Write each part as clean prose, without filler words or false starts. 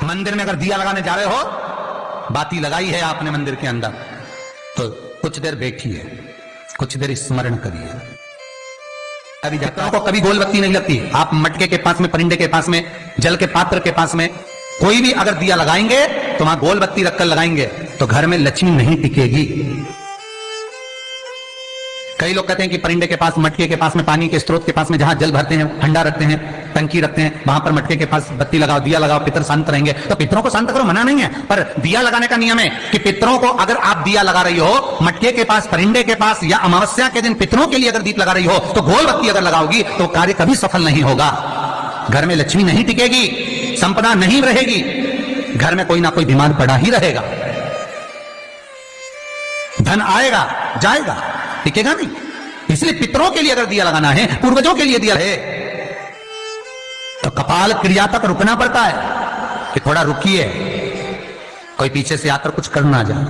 मंदिर में अगर दिया लगाने जा रहे हो, बाती लगाई है आपने मंदिर के अंदर, तो कुछ देर बैठिए, कुछ देर स्मरण करिए। अभी जाता को कभी गोल बत्ती नहीं लगती। आप मटके के पास में, परिंदे के पास में, जल के पात्र के पास में कोई भी अगर दिया लगाएंगे तो वहां गोल बत्ती रखकर लगाएंगे तो घर में लक्ष्मी नहीं टिकेगी। कई लोग कहते हैं कि परिंदे के पास, मटके के पास में, पानी के स्रोत के पास में जहां जल भरते हैं, ठंडा रखते हैं, टंकी रखते हैं, वहां पर मटके के पास बत्ती लगाओ, दिया लगाओ, पितर शांत रहेंगे। तो पितरों को शांत करो, मना नहीं है, पर दिया लगाने का नियम है कि पितरों को अगर आप दिया लगा रही हो मटके के पास, परिंदे के पास, या अमावस्या के दिन पितरों के लिए अगर दीप लगा रही हो तो गोल बत्ती अगर लगाओगी तो कार्य कभी सफल नहीं होगा। घर में लक्ष्मी नहीं टिकेगी, संपदा नहीं रहेगी, घर में कोई ना कोई बीमार पड़ा ही रहेगा, धन आएगा जाएगा, टिकेगा नहीं। इसलिए पितरों के लिए अगर दिया लगाना है, पूर्वजों के लिए दिया है, तो कपाल क्रिया तक रुकना पड़ता है कि थोड़ा रुकिए, कोई पीछे से आकर कुछ कर ना जाए।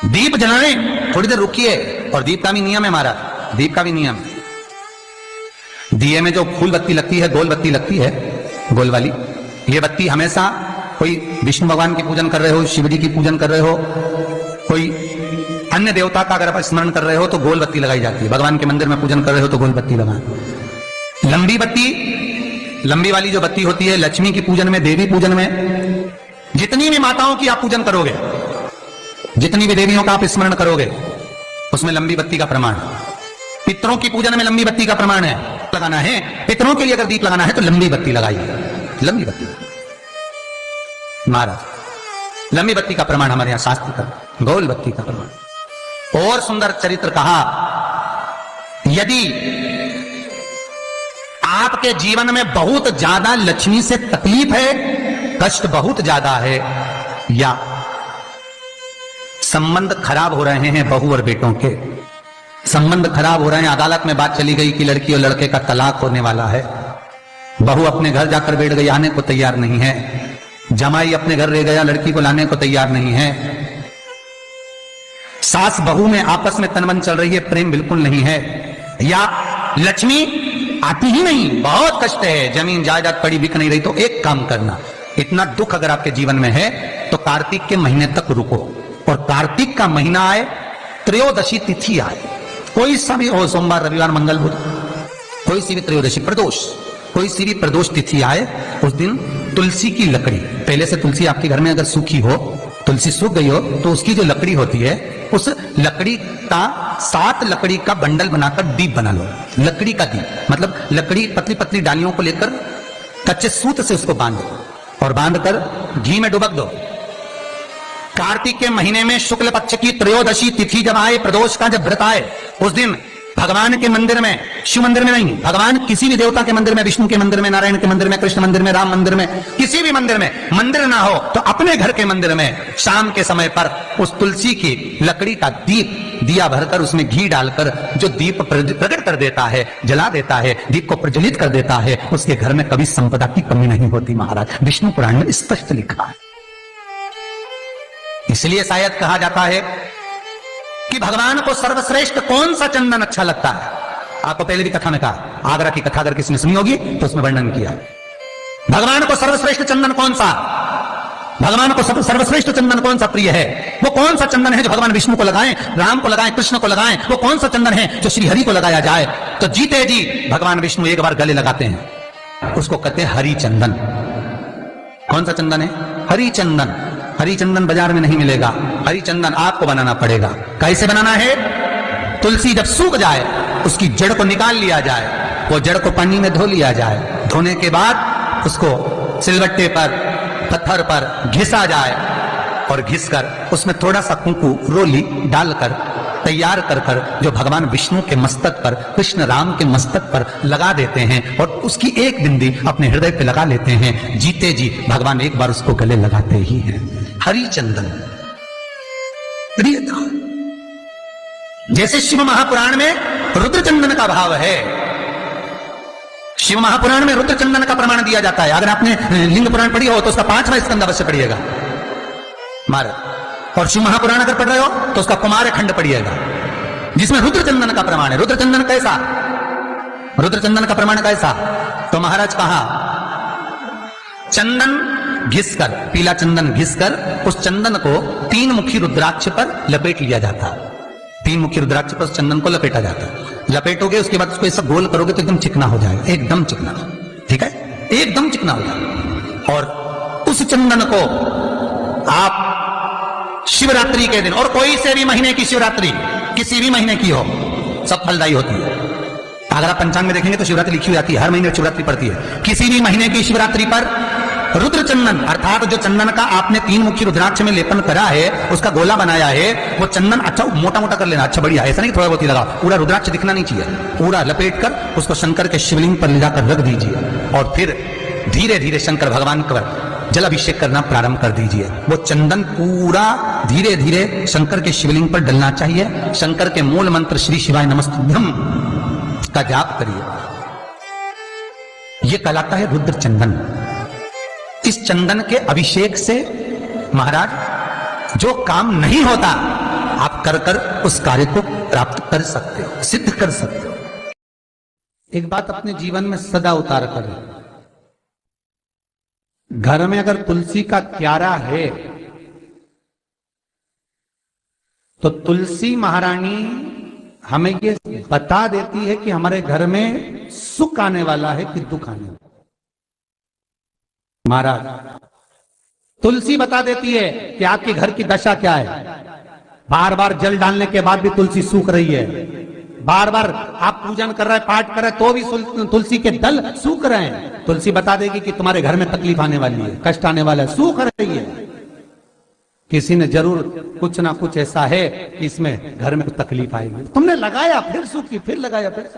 दीप जलाने थोड़ी देर रुकिए। और दीप का भी नियम है हमारा, दीप का भी नियम है। दिए में जो फूल बत्ती लगती है, गोल बत्ती लगती है, गोल वाली, ये बत्ती हमेशा कोई विष्णु भगवान की पूजन कर रहे हो, शिव जी की पूजन कर रहे हो, कोई अन्य देवता का अगर आप स्मरण कर रहे हो तो गोल बत्ती लगाई जाती है। भगवान के मंदिर में पूजन कर रहे हो तो गोल बत्ती लगाएं। लंबी बत्ती, लंबी वाली जो बत्ती होती है लक्ष्मी की पूजन में, देवी पूजन में, जितनी भी माताओं की आप पूजन करोगे, जितनी भी देवियों का आप स्मरण करोगे, उसमें लंबी बत्ती का प्रमाण। पितरों की पूजन में लंबी बत्ती का प्रमाण है। लगाना है पितरों के लिए अगर दीप लगाना है तो लंबी बत्ती लगाइए, लंबी बत्ती। महाराज लंबी बत्ती का प्रमाण हमारे यहां शास्त्र का, गोल बत्ती का प्रमाण। और सुंदर चरित्र कहा, यदि आपके जीवन में बहुत ज्यादा लक्ष्मी से तकलीफ है, कष्ट बहुत ज्यादा है, या संबंध खराब हो रहे हैं, बहू और बेटों के संबंध खराब हो रहे हैं, अदालत में बात चली गई कि लड़की और लड़के का तलाक होने वाला है, बहू अपने घर जाकर बैठ गई, आने को तैयार नहीं है, जमाई अपने घर रह गया, लड़की को लाने को तैयार नहीं है, सास बहू में आपस में तनमन चल रही है, प्रेम बिल्कुल नहीं है, या लक्ष्मी आती ही नहीं, बहुत कष्ट है, जमीन जायदाद पड़ी बिक नहीं रही, तो एक काम करना, इतना दुख अगर आपके जीवन में है तो कार्तिक के महीने तक रुको, और कार्तिक का महीना आए, त्रयोदशी तिथि आए, कोई सा भी हो, सोमवार, रविवार, मंगल, बुध, कोई सी भी त्रयोदशी, प्रदोष, कोई सी भी प्रदोष तिथि आए, उस दिन तुलसी की लकड़ी, पहले से तुलसी आपके घर में अगर सूखी हो, तुलसी सूख गई हो, तो उसकी जो लकड़ी होती है, उस लकड़ी का 7 लकड़ी का बंडल बनाकर दीप बना लो। लकड़ी का दीप मतलब लकड़ी, पतली पतली डालियों को लेकर कच्चे सूत से उसको बांध दो, और बांधकर घी में डुबक दो। कार्तिक के महीने में शुक्ल पक्ष की त्रयोदशी तिथि जब आए, प्रदोष का जब व्रत आए, उस दिन भगवान के मंदिर में, शिव मंदिर में नहीं, भगवान किसी भी देवता के मंदिर में, विष्णु के मंदिर में, नारायण के मंदिर में, कृष्ण मंदिर में, राम मंदिर में, किसी भी मंदिर में, मंदिर ना हो तो अपने घर के मंदिर में शाम के समय पर उस तुलसी की लकड़ी का दीप, दिया भरकर उसमें घी डालकर जो दीप प्रकट कर देता है, जला देता है, दीप को प्रज्वलित कर देता है, उसके घर में कभी संपदा की कमी नहीं होती। महाराज विष्णु पुराण में स्पष्ट लिखा है। इसलिए शायद कहा जाता है कि भगवान को सर्वश्रेष्ठ कौन सा चंदन अच्छा लगता है। आपको पहले भी कथा में कहा, आगरा की कथा अगर किसी ने सुनी होगी तो उसमें वर्णन किया, भगवान को सर्वश्रेष्ठ चंदन कौन सा, भगवान को सर्वश्रेष्ठ चंदन कौन सा प्रिय है, वो कौन सा चंदन है जो भगवान विष्णु को लगाएं, राम को लगाएं, कृष्ण को लगाएं, वो कौन सा चंदन है जो श्री हरि को लगाया जाए। तो जीते जी भगवान विष्णु एक बार गले लगाते हैं, उसको कहते हैं हरि चंदन। कौन सा चंदन है? हरि चंदन। हरि चंदन बाजार में नहीं मिलेगा, हरि चंदन आपको बनाना पड़ेगा। कैसे बनाना है? तुलसी जब सूख जाए उसकी जड़ को निकाल लिया जाए, वो जड़ को पानी में धो लिया जाए, धोने के बाद उसको सिलबट्टे पर, पत्थर पर घिसा जाए, और घिसकर उसमें थोड़ा सा कुंकू, रोली डालकर तैयार कर कर जो भगवान विष्णु के मस्तक पर, कृष्ण राम के मस्तक पर लगा देते हैं, और उसकी एक बिंदी अपने हृदय पे लगा लेते हैं। जीते जी भगवान एक बार उसको गले लगाते ही हैं। हरि चंदन प्रियता। जैसे शिव महापुराण में रुद्र चंदन का भाव है, शिव महापुराण में रुद्र चंदन का प्रमाण दिया जाता है। अगर आपने लिंग पुराण पढ़ी हो तो उसका 5वां स्कंद अवश्य पढ़िएगा महाराज, और शिव महापुराण अगर पढ़ रहे हो तो उसका कुमार खंड पढ़िएगा, जिसमें रुद्र चंदन का प्रमाण है। रुद्र चंदन कैसा? रुद्र चंदन का प्रमाण कैसा? तो महाराज कहा, चंदन घिसकर, पीला चंदन घिसकर उस चंदन को 3 मुखी रुद्राक्ष पर लपेट लिया जाता। 3 मुखी रुद्राक्ष पर उस चंदन को लपेटा जाता। लपेटोगे उसके बाद उसको ऐसा गोल करोगे तो एकदम चिकना हो जाएगा, एकदम चिकना। ठीक है, एकदम चिकना हो जाएगा। और उस चंदन को आप शिवरात्रि के दिन, और कोई से भी महीने की शिवरात्रि, किसी भी महीने की हो, सब फलदायी होती है। अगर आप पंचांग में देखेंगे तो शिवरात्रि लिखी हुई आती है, हर महीने शिवरात्रि पड़ती है। किसी भी महीने की शिवरात्रि पर रुद्र चंदन, अर्थात जो चंदन का आपने 3 मुखी रुद्राक्ष में लेपन करा है, उसका गोला बनाया है, वो चंदन अच्छा मोटा मोटा कर लेना, अच्छा बढ़िया, ऐसा नहीं थोड़ा बहुत ही लगा, पूरा रुद्राक्ष दिखना नहीं चाहिए। पूरा लपेट कर उसको शंकर के शिवलिंग पर ले जाकर रख दीजिए और फिर धीरे धीरे शंकर भगवान का जल अभिषेक करना प्रारंभ कर दीजिए। वो चंदन पूरा धीरे धीरे शंकर के शिवलिंग पर डलना चाहिए। शंकर के मूल मंत्र श्री शिवाय नमस्तुभ्यं का जाप करिए। यह कहलाता है रुद्र चंदन। इस चंदन के अभिषेक से महाराज जो काम नहीं होता, आप कर कर उस कार्य को प्राप्त कर सकते हो, सिद्ध कर सकते हो। एक बात अपने जीवन में सदा उतार कर, घर में अगर तुलसी का क्यारा है तो तुलसी महारानी हमें ये बता देती है कि हमारे घर में सुख आने वाला है कि दुख आने वाला है। महाराज, तुलसी बता देती है कि आपके घर की दशा क्या है। बार बार जल डालने के बाद भी तुलसी सूख रही है, बार बार आप पूजन कर रहे हैं, पाठ कर रहे हैं, तो भी तुलसी के दल सूख रहे हैं। तुलसी बता देगी कि तुम्हारे घर में तकलीफ आने वाली है, कष्ट आने वाला है, सूख रही है। किसी ने जरूर कुछ ना कुछ ऐसा है कि इसमें घर में तकलीफ आएगी, तुमने लगाया फिर सूखी, फिर लगाया फिर।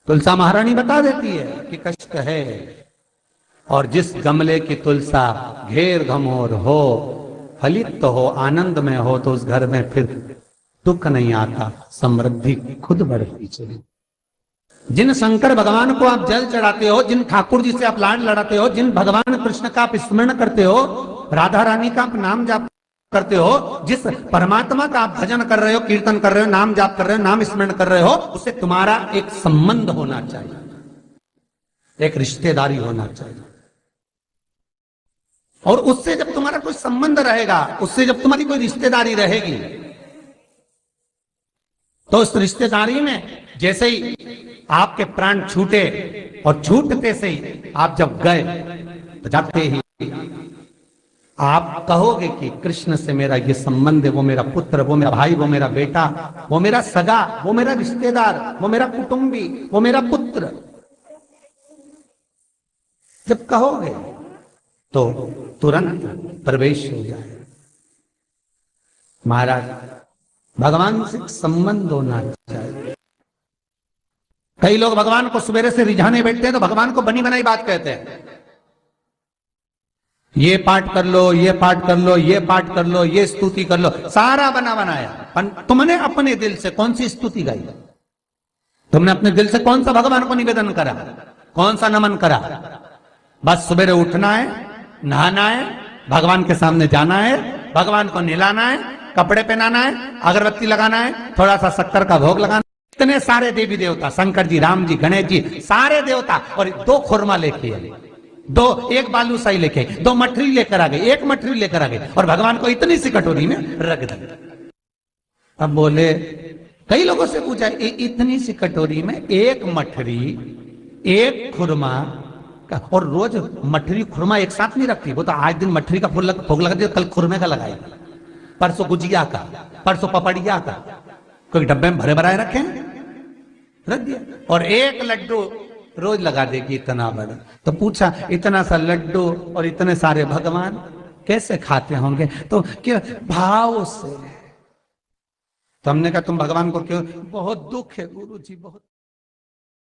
तुलसा महारानी बता देती है कि कष्ट है। और जिस गमले की तुलसा घेर घमोर हो, फलित हो, आनंद में हो, तो उस घर में फिर दुख नहीं आता, समृद्धि खुद बढ़ती चली। जिन शंकर भगवान को आप जल चढ़ाते हो, जिन ठाकुर जी से आप लाड लड़ाते हो, जिन भगवान कृष्ण का आप स्मरण करते हो, राधा रानी का आप नाम जाप करते हो, जिस परमात्मा का आप भजन कर रहे हो, कीर्तन कर रहे हो, नाम जाप कर रहे हो, नाम स्मरण कर रहे हो, उससे तुम्हारा एक संबंध होना चाहिए, एक रिश्तेदारी होना चाहिए। और उससे जब तुम्हारा कोई संबंध रहेगा, उससे जब तुम्हारी कोई रिश्तेदारी रहेगी, तो उस रिश्तेदारी में जैसे ही आपके प्राण छूटे और छूटते से ही आप जब गए, तो जाते ही आप कहोगे कि कृष्ण से मेरा ये संबंध है, वो मेरा पुत्र, वो मेरा भाई, वो मेरा बेटा, वो मेरा सगा, वो मेरा रिश्तेदार, वो मेरा कुटुंबी, वो मेरा पुत्र। जब कहोगे तो तुरंत प्रवेश हो जाए। महाराज, भगवान से संबंध होना चाहिए। कई लोग भगवान को सवेरे से रिझाने बैठते हैं तो भगवान को बनी बनाई बात कहते हैं। ये पाठ कर लो, ये पाठ कर लो, ये पाठ कर लो, ये स्तुति कर लो, सारा बना बनाया। तुमने अपने दिल से कौन सी स्तुति गाई? तुमने अपने दिल से कौन सा भगवान को निवेदन करा, कौन सा नमन करा? बस सवेरे उठना है, नहाना है, भगवान के सामने जाना है, भगवान को नहलाना है, कपड़े पहनाना है, अगरबत्ती लगाना है, थोड़ा सा शक्कर का भोग लगाना। इतने सारे देवी देवता, शंकर जी, राम जी, गणेश जी, सारे देवता, और 2 खुरमा लेके आए, 1 बालूशाही लेके, 2 मठरी लेकर आ गए, 1 मठरी लेकर आ गए, और भगवान को इतनी सी कटोरी में रख दिया। अब बोले, कई लोगों से पूछा, इतनी सी कटोरी में 1 मठरी, 1 खुरमा, और रोज मठरी खुरमा एक साथ नहीं रखती। वो तो आज दिन मठरी का भोग लगा दिया, कल खुरमे का लगाएगी, परसों गुजिया का, परसों पपड़िया का, कोई डब्बे में भरे भराए रखे, रख दिया। और 1 लड्डू रोज लगा देगी, इतना बड़ा। तो पूछा, इतना सा लड्डू और इतने सारे भगवान कैसे खाते होंगे? तो क्या भाव से। तो हमने कहा, तुम भगवान को क्यों? बहुत दुख है गुरु जी, बहुत।